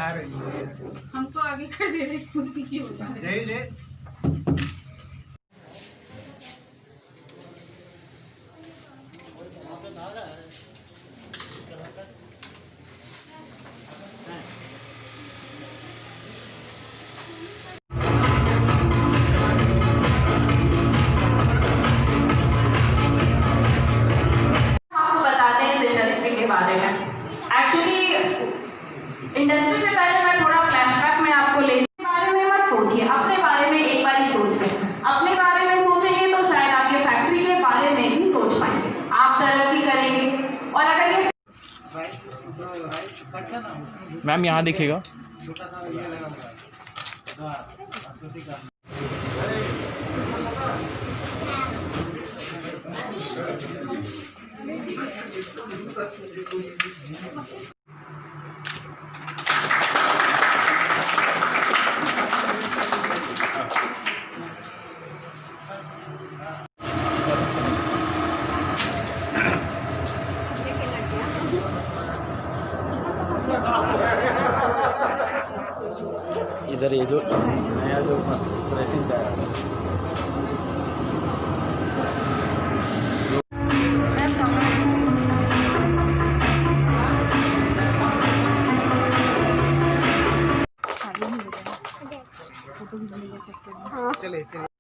आ रही है। हमको आगे कर दे रहे, खुद पीछे होता है। जय जय। इंडस्ट्री से पहले मैं थोड़ा फ्लैशबैक में आपको ले बारे में मत सोचिए, अपने बारे में एक बार ही सोच लें। अपने बारे में सोचेंगे तो शायद आप ये फैक्ट्री के बारे में भी सोच पाएंगे, आप तरक्की करेंगे। और अगर ये मैम यहाँ दिखेगा इधर ये जो नया जो फ्रेशिंग का चले चले।